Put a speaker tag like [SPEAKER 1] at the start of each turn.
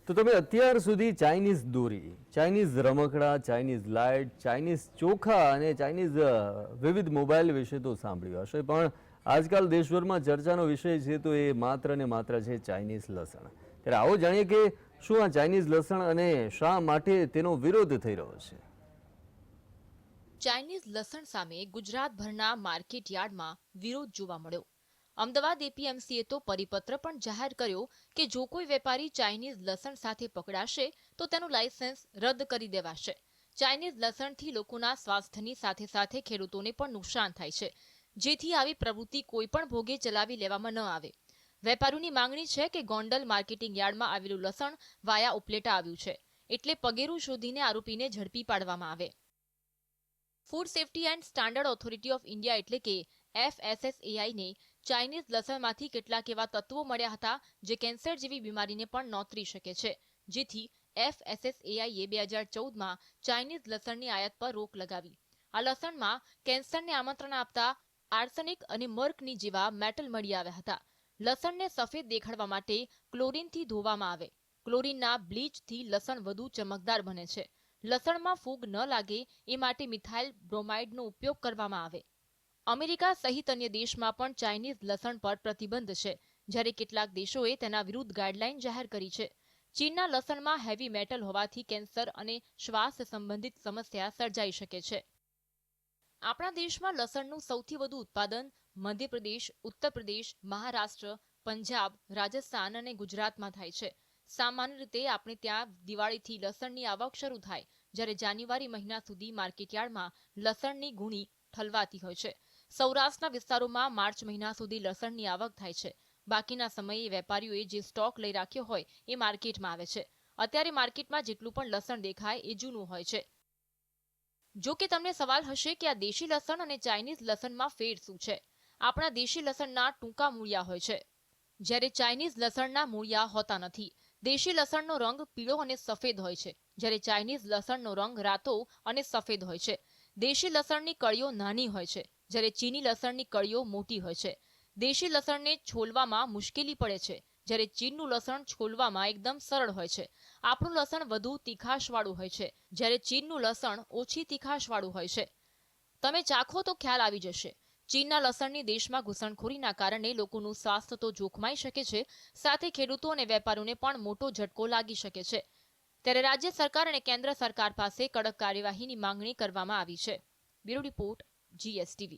[SPEAKER 1] તો તમે અત્યાર સુધી ચાઇનીઝ દોરી, ચાઇનીઝ રમકડા, ચાઇનીઝ લાઇટ, ચાઇનીઝ ચોખા અને ચાઇનીઝ વિવિધ મોબાઈલ વિશે તો સાંભળ્યું હશે, પણ આજકાલ દેશભરમાં ચર્ચાનો વિષય છે તો એ માત્ર ને માત્ર છે ચાઇનીઝ લસણ. ત્યારે આવો જાણીએ કે શું આ ચાઇનીઝ લસણ અને શા માટે તેનો વિરોધ થઈ રહ્યો છે.
[SPEAKER 2] ચાઇનીઝ લસણ સામે ગુજરાતભરના માર્કેટ યાર્ડમાં વિરોધ જોવા મળ્યો. અમદાવાદ એપીએમસીએ તો પરિપત્ર પણ જાહેર કર્યો કે જો કોઈ વેપારી ચાઇનીઝ લસણ સાથે પકડાશે તો તેનું લાયસન્સ રદ કરી દેવાશે. ચાઇનીઝ લસણથી લોકોના સ્વાસ્થ્યની સાથે સાથે ખેડૂતોને પણ નુકસાન થાય છે, જેથી આવી પ્રવૃત્તિ કોઈ પણ ભોગે ચલાવી લેવામાં ન આવે. વેપારીઓની માંગણી છે કે ગોંડલ માર્કેટિંગ યાર્ડમાં આવેલું લસણ વાયા ઉપલેટા આવ્યું છે, એટલે પગેરું શોધીને આરોપીને ઝડપી પાડવામાં આવે. Food safety and standard authority of India એટલે કે FSSAIને ચાઇનીઝ લસણમાંથી કેટલાક એવા તત્વો મળ્યા હતા જે કેન્સર જેવી બીમારીને પણ નોતરી શકે છે, જેથી FSSAIએ 2014માં ચાઇનીઝ લસણની આયાત પર રોક લગાવી. આ લસણમાં કેન્સરને આમંત્રણ આપતા આર્સેનિક અને મર્કની જેવા મેટલ મળી આવ્યા હતા. લસણને સફેદ દેખાડવા માટે ક્લોરીનથી ધોવામાં આવે. ક્લોરીનના બ્લીચથી લસણ વધુ ચમકદાર બને છે. લસણમાં ફૂગ ન લાગે એ માટે મિથાઇલ બ્રોમાઇડનો ઉપયોગ કરવામાં આવે. અમેરિકા સહિત અન્ય દેશમાં પણ ચાઇનીઝ લસણ પર પ્રતિબંધ છે, જ્યારે કેટલાક દેશોએ તેના વિરુદ્ધ ગાઈડલાઈન જાહેર કરી છે. ચીનના લસણમાં હેવી મેટલ હોવાથી કેન્સર અને શ્વાસ સંબંધિત સમસ્યા સર્જાઈ શકે છે. આપણા દેશમાં લસણનું સૌથી વધુ ઉત્પાદન મધ્યપ્રદેશ, ઉત્તર પ્રદેશ, મહારાષ્ટ્ર, પંજાબ, રાજસ્થાન અને ગુજરાતમાં થાય છે. સામાન્ય રીતે આપણે ત્યાં દિવાળીથી લસણની આવક શરૂ થાય, જ્યારે જાન્યુઆરી મહિના સુધી માર્કેટયાર્ડમાં લસણની ગુણી ઠલવાતી હોય છે. સૌરાષ્ટ્રના વિસ્તારોમાં માર્ચ મહિના સુધી લસણની આવક થાય છે. બાકીના સમયે વેપારીઓએ જે સ્ટોક લઈ રાખ્યો હોય એ માર્કેટમાં આવે છે. અત્યારે માર્કેટમાં જેટલું પણ લસણ દેખાય એ જૂનું હોય છે. જો કે તમને સવાલ હશે કે આ દેશી લસણ અને ચાઇનીઝ લસણમાં ફેર શું છે? આપણા દેશી લસણના ટૂંકા મૂળિયા હોય છે, જ્યારે ચાઇનીઝ લસણના મૂળિયા હોતા નથી. દેશી લસણનો રંગ પીળો અને સફેદ હોય છે, જ્યારે ચાઇનીઝ લસણનો રંગ રાતો અને સફેદ હોય છે. દેશી લસણની કળીઓ નાની હોય છે, જ્યારે ચીની લસણની કળીઓ મોટી હોય છે. દેશી લસણને છોલવામાં મુશ્કેલી પડે છે, જ્યારે ચીનનું લસણ છોલવામાં એકદમ સરળ હોય છે. આપણું લસણ વધુ તીખાશવાળું હોય છે, જ્યારે ચીનનું લસણ ઓછી તીખાશવાળું હોય છે. તમે ચાખો તો ખ્યાલ આવી જશે. ચીનના લસણની દેશમાં ઘૂસણખોરીના કારણે લોકોનું સ્વાસ્થ્ય તો જોખમાઈ શકે છે, સાથે ખેડૂતો અને વેપારીઓને પણ મોટો ઝટકો લાગી શકે છે. ત્યારે રાજ્ય સરકાર અને કેન્દ્ર સરકાર પાસે કડક કાર્યવાહીની માંગણી કરવામાં આવી છે. Bureau report, GSTV.